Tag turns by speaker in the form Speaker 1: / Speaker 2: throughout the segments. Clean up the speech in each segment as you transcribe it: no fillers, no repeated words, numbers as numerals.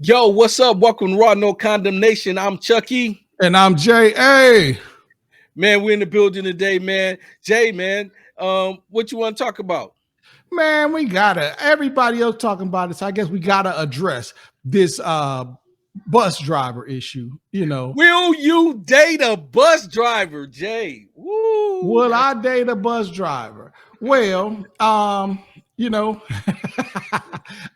Speaker 1: Yo, what's up? Welcome to Raw No Condemnation. I'm Chucky.
Speaker 2: And I'm J.A.
Speaker 1: Man, we're in the building today, man. Jay, man, what you want to talk about?
Speaker 2: Man, everybody else talking about this. I guess we gotta address this bus driver issue.
Speaker 1: Will you date a bus driver, Jay? Woo!
Speaker 2: Will I date a bus driver? Well,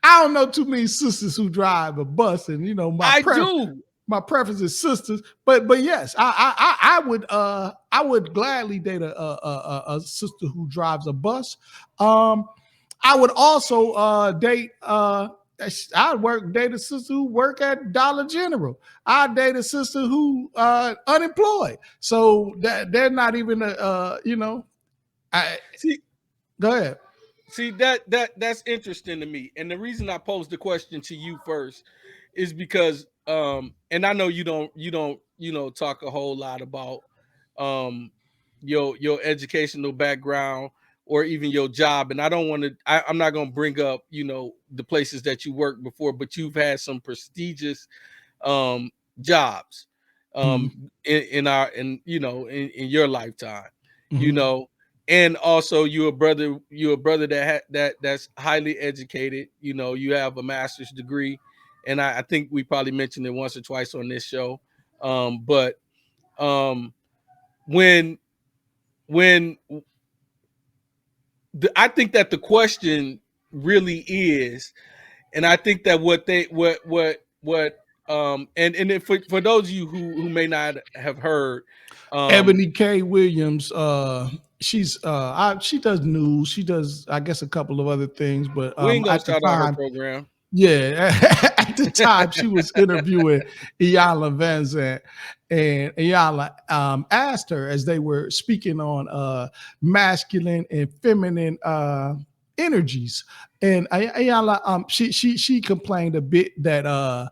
Speaker 2: I don't know too many sisters who drive a bus, and
Speaker 1: I do.
Speaker 2: my preference is sisters, but yes, I would gladly date a sister who drives a bus. I would also date a sister who work at Dollar General. I date a sister who unemployed, so that they're not even
Speaker 1: See,
Speaker 2: go ahead.
Speaker 1: see that's interesting to me. And the reason I posed the question to you first is because and I know you don't talk a whole lot about um your educational background or even your job. And I don't want to I'm not going to bring up the places that you worked before, but you've had some prestigious jobs
Speaker 2: Mhm.
Speaker 1: in our in your lifetime, you
Speaker 2: Mhm.
Speaker 1: know and also you're a brother that's highly educated. You have a master's degree, and I think we probably mentioned it once or twice on this show. But um when when I think that the question really is, and I think that what they what and then for those of you who may not have heard, um
Speaker 2: Ebony K. Williams. She does news. She does, I guess, a couple of other things. But
Speaker 1: we ain't gonna
Speaker 2: at the
Speaker 1: shout out her
Speaker 2: time,
Speaker 1: program.
Speaker 2: yeah, at the time she was interviewing Iyanla Vanzant, and Iyanla asked her as they were speaking on masculine and feminine energies, and Iyanla she complained a bit that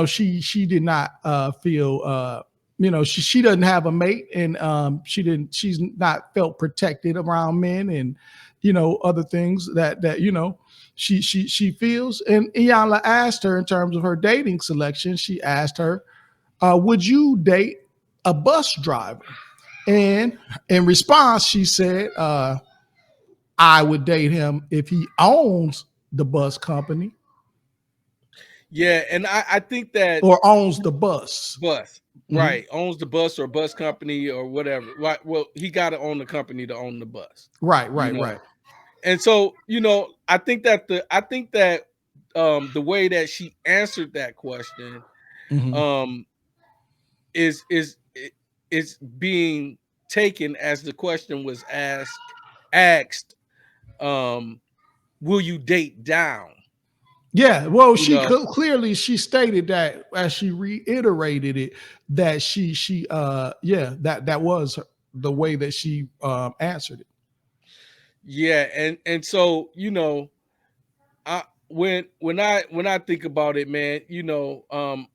Speaker 2: she did not feel she doesn't have a mate, and she's not felt protected around men, and other things that she feels. And Iyanla asked her, in terms of her dating selection, she asked her, would you date a bus driver? And in response, she said, I would date him if he owns the bus company
Speaker 1: Yeah, and I think that
Speaker 2: or owns the bus.
Speaker 1: bus,
Speaker 2: Mhm.
Speaker 1: right, owns the bus or bus company or whatever. Right. Well, he got to own the company to own the bus.
Speaker 2: Right,
Speaker 1: You
Speaker 2: right,
Speaker 1: know.
Speaker 2: right.
Speaker 1: And so, I think that the way that she answered that question
Speaker 2: Mhm.
Speaker 1: um is being taken as the question was asked, um will you date down?
Speaker 2: Yeah, well,
Speaker 1: You know.
Speaker 2: clearly she stated that, as she reiterated it, that that was the way that she answered it.
Speaker 1: Yeah, and so, I when I think about it, man,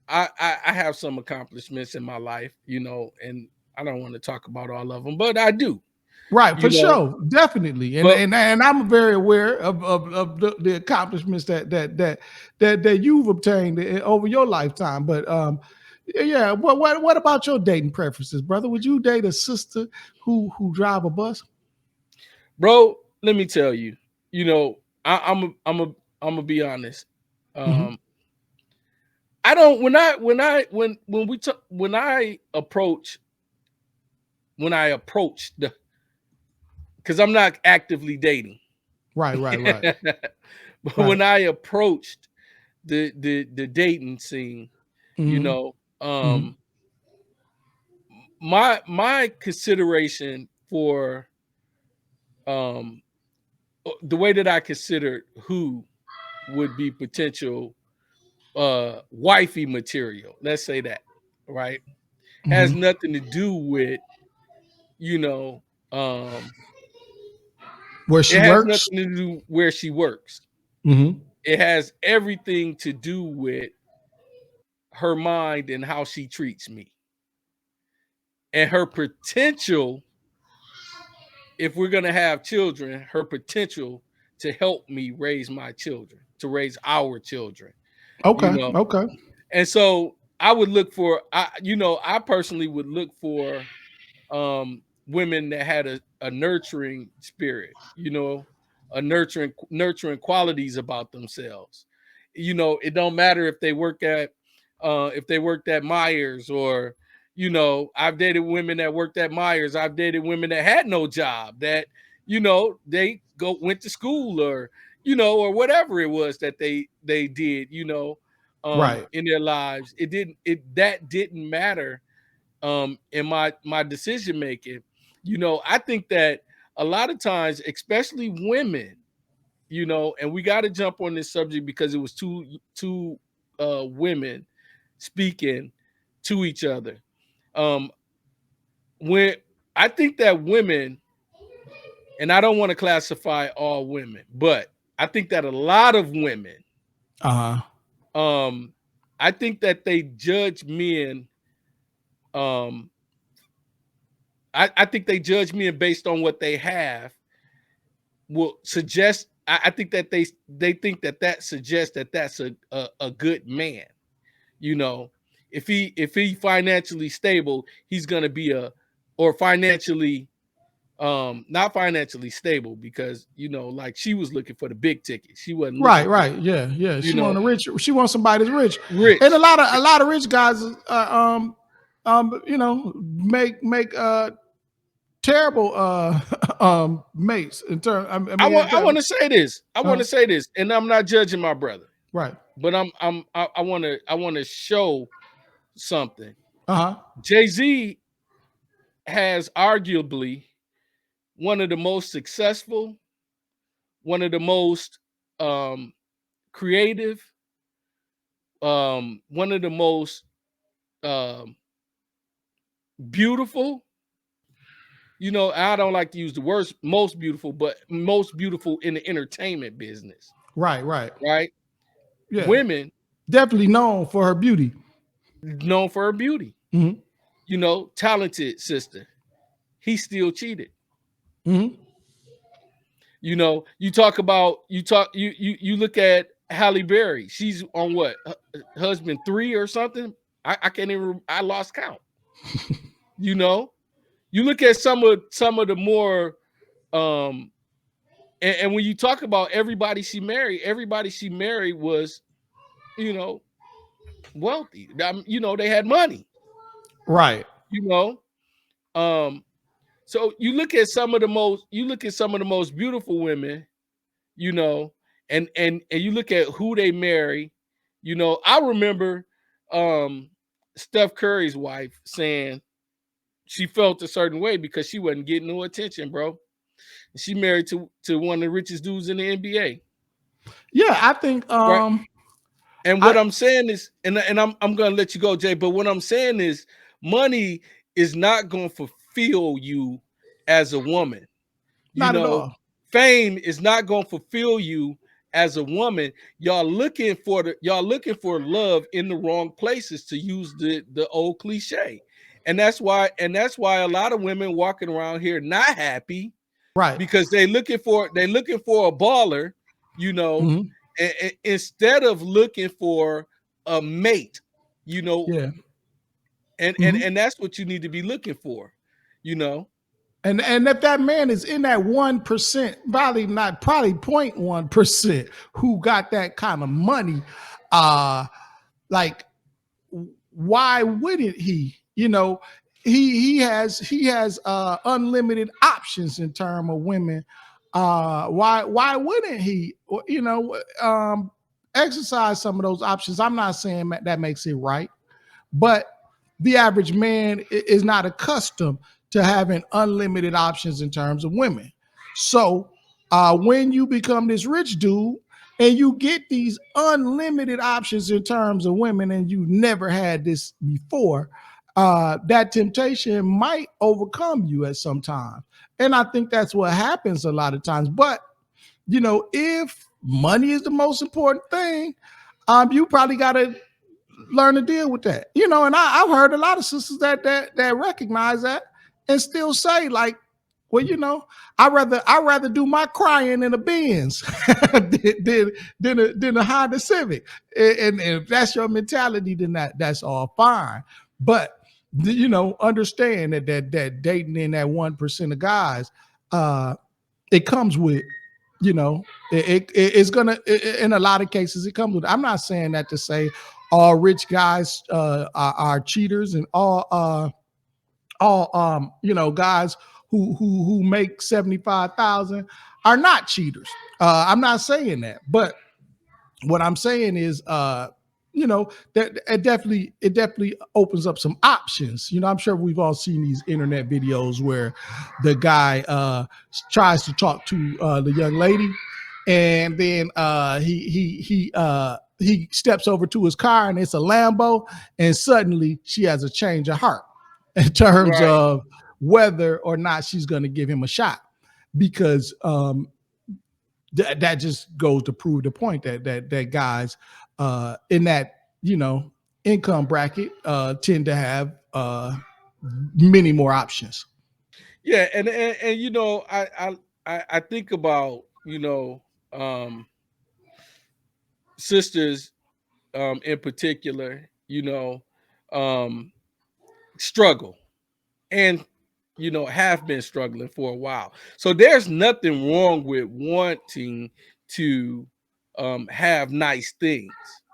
Speaker 1: I have some accomplishments in my life, and I don't want to talk about all of them, but I do,
Speaker 2: Right,
Speaker 1: you
Speaker 2: for
Speaker 1: know.
Speaker 2: sure, definitely, and
Speaker 1: But
Speaker 2: I'm very aware of the accomplishments that you've obtained over your lifetime. But yeah, what about your dating preferences, brother? Would you date a sister who drive a bus?
Speaker 1: bro, let me tell you, you know, I'm gonna be honest.
Speaker 2: Hmm.
Speaker 1: Um, I don't when we talk when I approach the because I'm not actively dating.
Speaker 2: Right, right, right,
Speaker 1: But
Speaker 2: right.
Speaker 1: when I approached the dating scene, you
Speaker 2: Hmm.
Speaker 1: know,
Speaker 2: Hmm.
Speaker 1: my consideration for um the way that I considered who would be potential wifey material, let's say that, right, has
Speaker 2: Hmm.
Speaker 1: nothing to do with, you know, um
Speaker 2: Where
Speaker 1: it
Speaker 2: she
Speaker 1: has
Speaker 2: works.
Speaker 1: nothing to do where she works.
Speaker 2: Hmm.
Speaker 1: It has everything to do with her mind and how she treats me and her potential. If we're going to have children, her potential to help me raise my children, to raise our children. you
Speaker 2: Okay.
Speaker 1: know.
Speaker 2: Okay.
Speaker 1: And so I would look for, I personally would look for women that had a nurturing spirit, a nurturing qualities about themselves. It don't matter if they worked at Myers, or I've dated women that worked at Myers. I've dated women that had no job, that they went to school, or whatever it was that they did,
Speaker 2: Right.
Speaker 1: in their lives. That didn't matter in my decision making. I think that a lot of times, especially women, and we got to jump on this subject because it was two women speaking to each other. Um, when I think that women, and I don't want to classify all women, but I think that a lot of women,
Speaker 2: Uh huh.
Speaker 1: um, I think that they judge men. Um, I think they judge men based on what they have. Will suggest. I think that they think that suggests that that's a good man. You know, if he financially stable, he's gonna be or financially not financially stable, because like, she was looking for the big ticket. She wasn't looking
Speaker 2: Right,
Speaker 1: for
Speaker 2: right, yeah, yeah.
Speaker 1: you
Speaker 2: She want
Speaker 1: know
Speaker 2: a rich. She wants somebody that's rich, and
Speaker 1: rich.
Speaker 2: a lot of rich guys, make terrible mates in term. I
Speaker 1: I
Speaker 2: mean, in
Speaker 1: want I
Speaker 2: term,
Speaker 1: want to say this. I want
Speaker 2: uh,
Speaker 1: to say this, and I'm not judging my brother,
Speaker 2: right.
Speaker 1: but I want to show something.
Speaker 2: Uh huh.
Speaker 1: Jay-Z has arguably one of the most successful, one of the most um, creative, one of the most um, beautiful. I don't like to use the words most beautiful, but most beautiful in the entertainment business,
Speaker 2: Right, right.
Speaker 1: right?
Speaker 2: Yeah,
Speaker 1: Women
Speaker 2: definitely known for her beauty.
Speaker 1: known for her beauty,
Speaker 2: Hmm.
Speaker 1: talented sister. He still cheated.
Speaker 2: Hmm.
Speaker 1: You look at Halle Berry. She's on what, husband 3 or something. I can't even. I lost count. You know, you look at some of the more um, and when you talk about everybody she married was you know wealthy. They had money.
Speaker 2: Right,
Speaker 1: You know, um, so you look at some of the most beautiful women, you know, and you look at who they marry. I remember um Steph Curry's wife saying she felt a certain way because she wasn't getting no attention, bro. She married to one of the richest dudes in the NBA,
Speaker 2: yeah. I think
Speaker 1: right? And what
Speaker 2: I
Speaker 1: I'm saying is, and I'm gonna let you go, Jay. But what I'm saying is, money is not gonna fulfill you as a woman. You
Speaker 2: not at
Speaker 1: know,
Speaker 2: all.
Speaker 1: fame is not going to fulfill you as a woman. Y'all looking for love in the wrong places, to use the old cliche. And that's why a lot of women walking around here not happy,
Speaker 2: Right.
Speaker 1: because they looking for a baller, you know,
Speaker 2: Hmm.
Speaker 1: instead of looking for a mate, you know,
Speaker 2: Yeah.
Speaker 1: and and
Speaker 2: Hmm.
Speaker 1: and that's what you need to be looking for, you know.
Speaker 2: And if that man is in that 1%, probably 0.1% who got that kind of money, uh, like why wouldn't he? He has unlimited options in terms of women. Why wouldn't he? Exercise some of those options. I'm not saying that makes it right, but the average man is not accustomed to having unlimited options in terms of women. So when you become this rich dude and you get these unlimited options in terms of women and you never had this before, that temptation might overcome you at some time. And I think that's what happens a lot of times. But, if money is the most important thing, you probably got to learn to deal with that. And I've heard a lot of sisters that recognize that and still say, like, well, I rather do my crying in a Benz than a Honda Civic. And if that's your mentality, then that's all fine. But understand that dating in that 1% of guys, it comes with, it's gonna, in a lot of cases it comes with. I'm not saying that to say all rich guys are cheaters, and all guys who make 75,000 are not cheaters. I'm not saying that, but what I'm saying is, that it definitely opens up some options. I'm sure we've all seen these internet videos where the guy tries to talk to the young lady, and then he steps over to his car, and it's a Lambo, and suddenly she has a change of heart in terms
Speaker 1: Right.
Speaker 2: of whether or not she's going to give him a shot, because that just goes to prove the point that guys in that income bracket tend to have many more options.
Speaker 1: Yeah, and I think about sisters in particular, um struggle, and have been struggling for a while. So there's nothing wrong with wanting to have nice things,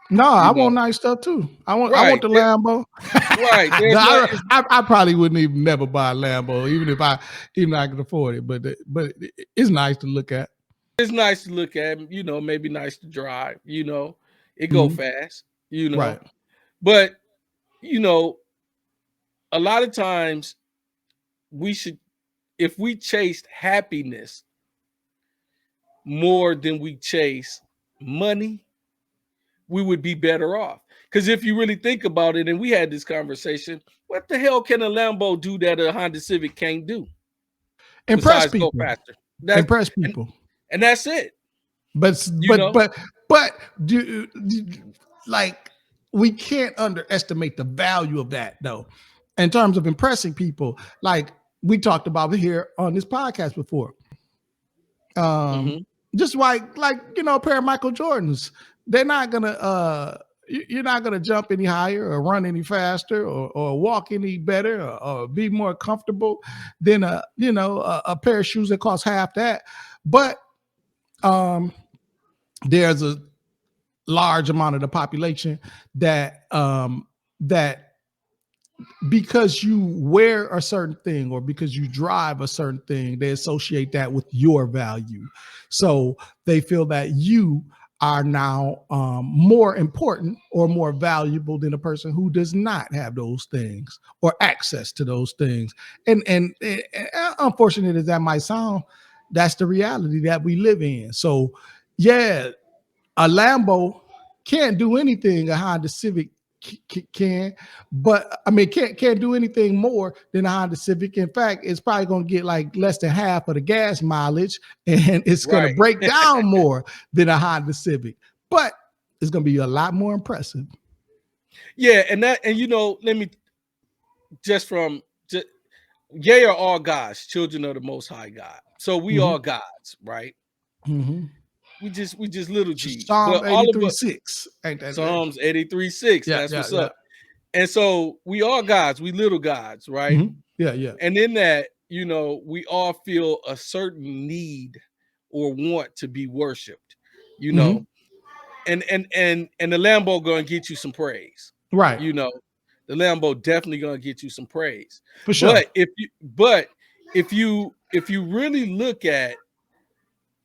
Speaker 2: No,
Speaker 1: you
Speaker 2: I
Speaker 1: know.
Speaker 2: want nice stuff too. I want
Speaker 1: Right.
Speaker 2: the Lambo.
Speaker 1: Right.
Speaker 2: No,
Speaker 1: There's not it's,
Speaker 2: I probably wouldn't even never buy a Lambo, even if I could afford it. But it's nice to look at.
Speaker 1: it's nice to look at, maybe nice to drive, it go
Speaker 2: Mhm.
Speaker 1: fast,
Speaker 2: Right.
Speaker 1: but you know, a lot of times we should, if we chased happiness more than we chase money, we would be better off. Because if you really think about it, and we had this conversation, what the hell can a Lambo do that a Honda Civic can't do
Speaker 2: Impress
Speaker 1: besides go
Speaker 2: people.
Speaker 1: faster? That
Speaker 2: Impress
Speaker 1: and
Speaker 2: people.
Speaker 1: and that's it.
Speaker 2: But
Speaker 1: You
Speaker 2: but
Speaker 1: know,
Speaker 2: but but like, we can't underestimate the value of that, though, in terms of impressing people. Like we talked about here on this podcast before. Um,
Speaker 1: hmm
Speaker 2: just like a pair of Michael Jordans, they're not gonna you're not gonna jump any higher or run any faster or walk any better or be more comfortable than a pair of shoes that cost half that. But um there's a large amount of the population that because you wear a certain thing or because you drive a certain thing, they associate that with your value. So they feel that you are now more important or more valuable than a person who does not have those things or access to those things. And unfortunate as that might sound, that's the reality that we live in. So yeah, a Lambo can't do anything a Honda Civic can, but I mean can't do anything more than a Honda Civic. In fact, it's probably going to get like less than half of the gas mileage, and it's going to
Speaker 1: right?
Speaker 2: break down more than a Honda Civic, but it's going to be a lot more impressive.
Speaker 1: Yeah, and let me just from just, yea are all gods, children of the Most High God. So we
Speaker 2: Mm-hmm.
Speaker 1: all gods, right?
Speaker 2: Mm-hmm.
Speaker 1: We just little g's,
Speaker 2: Psalm
Speaker 1: but all of
Speaker 2: 83
Speaker 1: us.
Speaker 2: 6. Ain't that good?
Speaker 1: Psalms 83:6.
Speaker 2: Yeah,
Speaker 1: That's
Speaker 2: yeah,
Speaker 1: what's
Speaker 2: yeah.
Speaker 1: up. And so we all gods, we little gods, right?
Speaker 2: Mm-hmm. Yeah, yeah.
Speaker 1: And in that, we all feel a certain need or want to be worshipped, you
Speaker 2: Mm-hmm.
Speaker 1: know. And the Lambo gonna get you some praise,
Speaker 2: Right.
Speaker 1: you know. The Lambo definitely gonna get you some praise.
Speaker 2: For sure.
Speaker 1: But if you really look at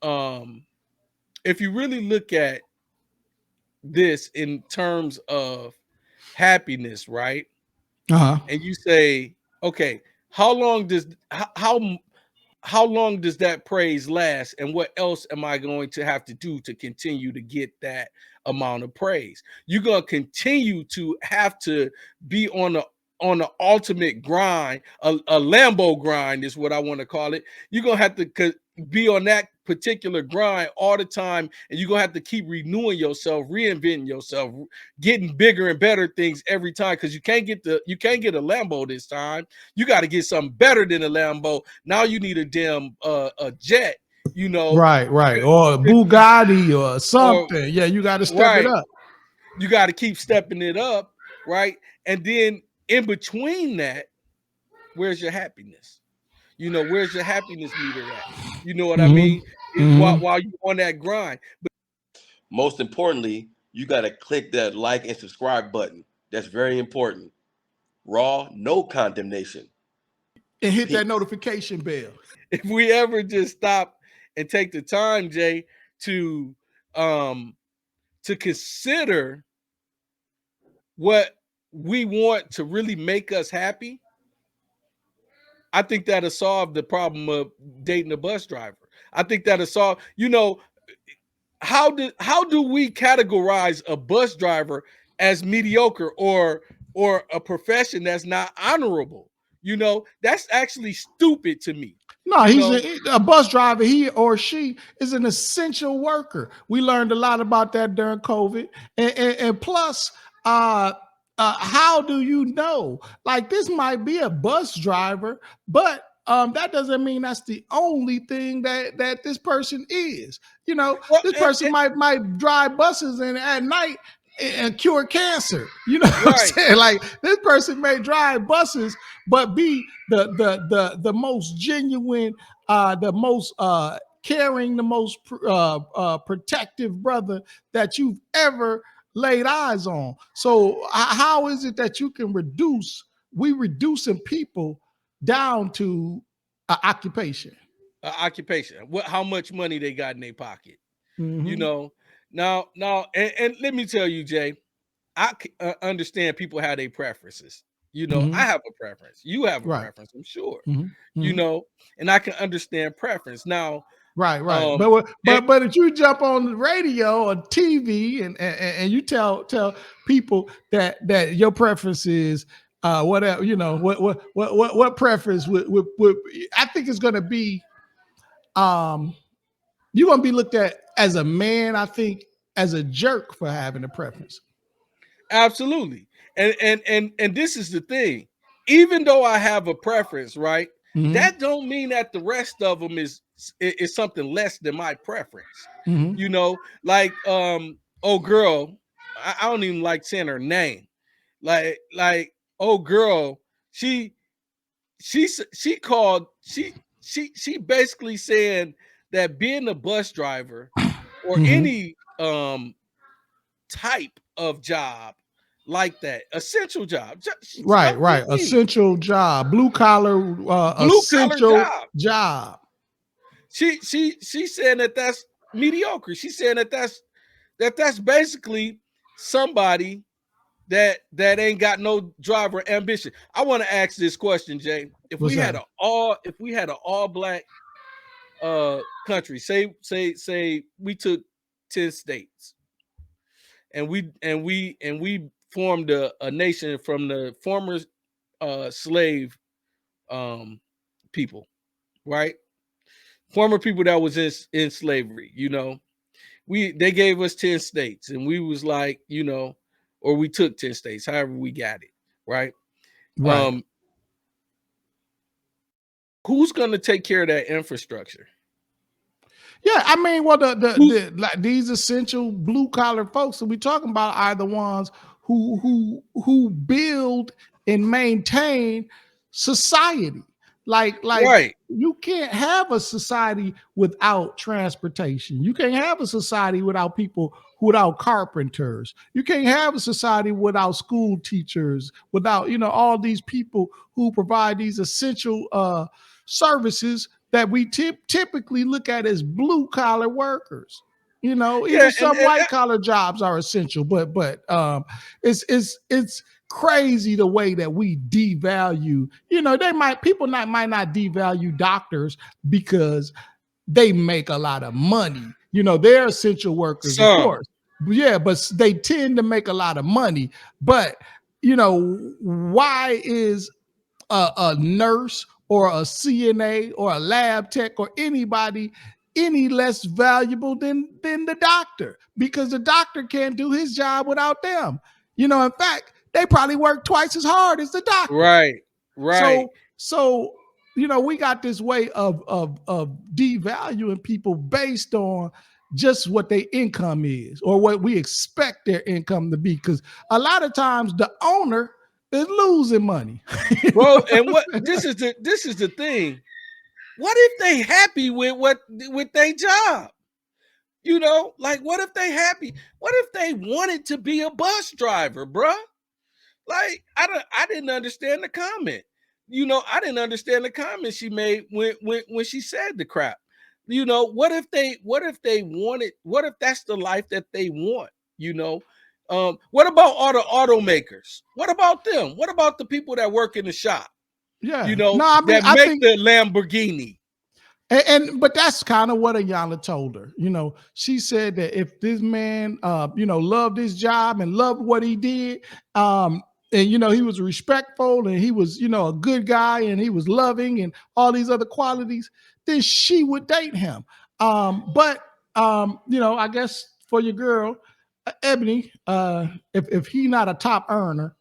Speaker 1: um if you really look at this in terms of happiness, right?
Speaker 2: Uh-huh.
Speaker 1: And you say, okay, how long does how long does that praise last, and what else am I going to have to do to continue to get that amount of praise? You're going to continue to have to be on the ultimate grind, a Lambo grind is what I want to call it. You're going to have to be on that particular grind all the time, and you're gonna have to keep renewing yourself, reinventing yourself, getting bigger and better things every time, because you can't get a Lambo this time. You got to get something better than a Lambo. Now you need a damn a jet, you know,
Speaker 2: Right, right. Or Bugatti or
Speaker 1: or
Speaker 2: something. Yeah, you got to step it
Speaker 1: right.
Speaker 2: up.
Speaker 1: You got to keep stepping it up, right? And then in between that, where's your happiness? You know, where's your happiness meter at? You know what I
Speaker 2: Mm-hmm.
Speaker 1: mean?
Speaker 2: Mm-hmm.
Speaker 1: While you're on that grind. But
Speaker 3: Most importantly, you got to click that like and subscribe button. That's very important. Raw, no condemnation.
Speaker 2: And hit that
Speaker 3: Peace.
Speaker 2: notification bell.
Speaker 1: if we ever just stop and take the time, Jay, to um to consider what we want to really make us happy, I think that'll solve the problem of dating a bus driver. I think that'll solve, how do we categorize a bus driver as mediocre or a profession that's not honorable? That's actually stupid to me.
Speaker 2: No,
Speaker 1: You
Speaker 2: he's
Speaker 1: know,
Speaker 2: a bus driver. He or she is an essential worker. We learned a lot about that during COVID. And plus, how do you know? Like, this might be a bus driver, but that doesn't mean that's the only thing that this person is.
Speaker 1: well,
Speaker 2: This person might drive buses and at night and cure cancer. You know what I'm
Speaker 1: right.
Speaker 2: saying? Like, this person may drive buses, but be the most genuine, the most caring, the most protective brother that you've ever laid eyes on. So how is it that you can we reducing people down to occupation?
Speaker 1: Occupation. How much money they got in their pocket? You
Speaker 2: Mm-hmm.
Speaker 1: know. Now, and let me tell you, Jay, understand people have their preferences.
Speaker 2: Mm-hmm.
Speaker 1: I have a preference. You have a
Speaker 2: Right.
Speaker 1: preference, I'm sure.
Speaker 2: Mm-hmm.
Speaker 1: You
Speaker 2: Mm-hmm.
Speaker 1: know, and I can understand preference. Now,
Speaker 2: Right, right.
Speaker 1: um,
Speaker 2: But
Speaker 1: and,
Speaker 2: but if you jump on the radio or TV and you tell people that your preference is whatever, what preference would I think it's going to be, um you're going to be looked at as a man, I think, as a jerk for having a preference.
Speaker 1: absolutely. And this is the thing. Even though I have a preference, right?
Speaker 2: Mm-hmm.
Speaker 1: That don't mean that the rest of them is something less than my preference.
Speaker 2: Mm-hmm.
Speaker 1: Like oh girl, I don't even like saying her name. Like oh girl, she called she basically saying that being a bus driver or
Speaker 2: Mm-hmm.
Speaker 1: any type of job like that, essential job,
Speaker 2: Right,
Speaker 1: stuff we
Speaker 2: right.
Speaker 1: need,
Speaker 2: Essential job, blue collar,
Speaker 1: blue collar
Speaker 2: essential
Speaker 1: job.
Speaker 2: job.
Speaker 1: She's saying that that's mediocre. She's saying that's basically somebody that ain't got no driver ambition. I want to ask this question, Jay. If
Speaker 2: What's
Speaker 1: we had
Speaker 2: that?
Speaker 1: an all black country, say we took 10 states and we formed a nation from the former slave um people, right? Former people that was in slavery, they gave us 10 states and we was like, or we took 10 states, however we got it, right?
Speaker 2: Right.
Speaker 1: um who's going to take care of that infrastructure?
Speaker 2: Yeah, I mean, well,
Speaker 1: Who's
Speaker 2: like these essential blue collar folks that we talking about are the ones who build and maintain society. Like
Speaker 1: right?
Speaker 2: you can't have a society without transportation. You can't have a society without people, without carpenters. You can't have a society without school teachers, without all these people who provide these essential services that we typically look at as blue collar workers. Even
Speaker 1: Yeah,
Speaker 2: some white collar jobs are essential, but it's crazy the way that we devalue. Might not devalue doctors because they make a lot of money. They're essential workers, of
Speaker 1: some.
Speaker 2: course. Yeah, but they tend to make a lot of money. But why is a nurse or a CNA or a lab tech or anybody any less valuable than the doctor, because the doctor can't do his job without them. In fact, they probably work twice as hard as the doctor.
Speaker 1: Right. Right.
Speaker 2: So we got this way of devaluing people based on just what their income is or what we expect their income to be. Because a lot of times the owner is losing money.
Speaker 1: Bro, and what this is the thing. What if they happy with their job? Like what if they happy? What if they wanted to be a bus driver, bruh? Like I didn't understand the comment. I didn't understand the comment she made when she said the crap. What if they wanted, what if that's the life that they want? What about all the automakers? What about them? What about the people that work in the shop?
Speaker 2: Yeah. No, I mean,
Speaker 1: That
Speaker 2: I
Speaker 1: make
Speaker 2: think
Speaker 1: the Lamborghini.
Speaker 2: but that's kind of what Ayanla told her. She said that if this man loved his job and loved what he did, and he was respectful and he was, a good guy and he was loving and all these other qualities, then she would date him. But I guess for your girl, Ebony, if he not a top earner,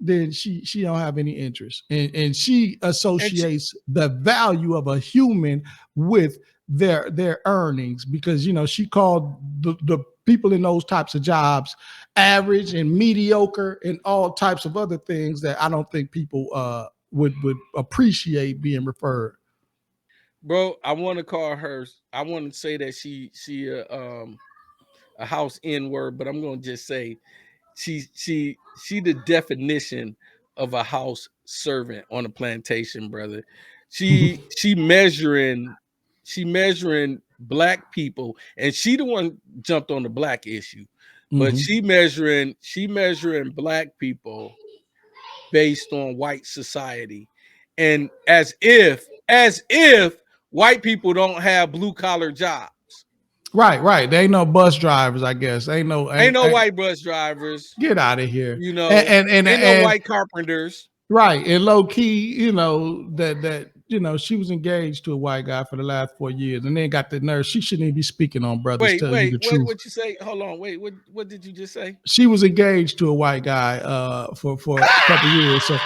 Speaker 2: then she don't have any interest, and she
Speaker 1: And she,
Speaker 2: associates the value of a human with their earnings, because she called the people in those types of jobs average and mediocre and all types of other things that I don't think people would appreciate being referred.
Speaker 1: bro, I want to call her. I want to say that she a house N word, but I'm gonna just say she the definition of a house servant on a plantation, brother. She measuring black people, and she the one jumped on the black issue, but
Speaker 2: Mm-hmm.
Speaker 1: she measuring black people based on white society, and as if white people don't have blue collar jobs.
Speaker 2: Right. They ain't no bus drivers, I guess. Ain't no
Speaker 1: Ain't
Speaker 2: ain't,
Speaker 1: no
Speaker 2: ain't
Speaker 1: white bus drivers.
Speaker 2: Get out of here.
Speaker 1: You
Speaker 2: And
Speaker 1: know,
Speaker 2: and and,
Speaker 1: ain't no
Speaker 2: and
Speaker 1: white carpenters.
Speaker 2: Right. And low key, that she was engaged to a white guy for the last 4 years and then got the nerve. She shouldn't even be speaking on brothers,
Speaker 1: Wait,
Speaker 2: tell you
Speaker 1: wait,
Speaker 2: the
Speaker 1: what
Speaker 2: truth.
Speaker 1: what you say? Hold on, wait, what did you just say?
Speaker 2: She was engaged to a white guy for a couple years. So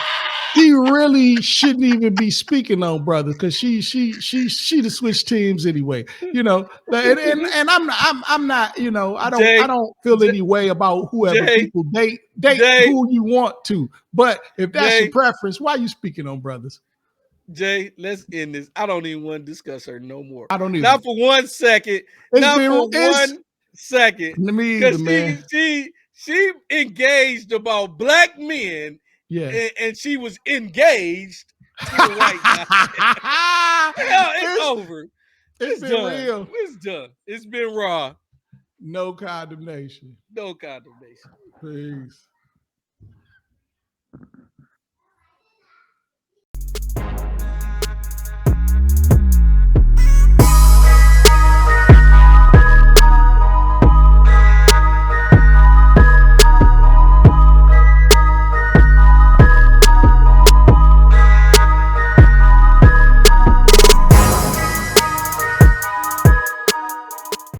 Speaker 2: she really shouldn't even be speaking on brothers, because she'd have switched teams anyway. And I'm not, I
Speaker 1: Jay,
Speaker 2: don't feel
Speaker 1: J,
Speaker 2: any way about whoever
Speaker 1: Jay,
Speaker 2: people date
Speaker 1: Jay,
Speaker 2: who you want to. But if that's your
Speaker 1: Jay,
Speaker 2: preference, why are you speaking on brothers?
Speaker 1: Jay, let's end this. I don't even want to discuss her no more.
Speaker 2: I don't either.
Speaker 1: Not for 1 second.
Speaker 2: It's
Speaker 1: Not
Speaker 2: been
Speaker 1: for
Speaker 2: it's
Speaker 1: 1 second.
Speaker 2: me either,
Speaker 1: Because
Speaker 2: man.
Speaker 1: she engaged about black men,
Speaker 2: Yeah.
Speaker 1: and she was engaged to a white guy. Hell, it's
Speaker 2: it's
Speaker 1: over.
Speaker 2: it's
Speaker 1: It's
Speaker 2: been
Speaker 1: done.
Speaker 2: real.
Speaker 1: It's done. It's been raw.
Speaker 2: No condemnation.
Speaker 1: No condemnation.
Speaker 2: Peace.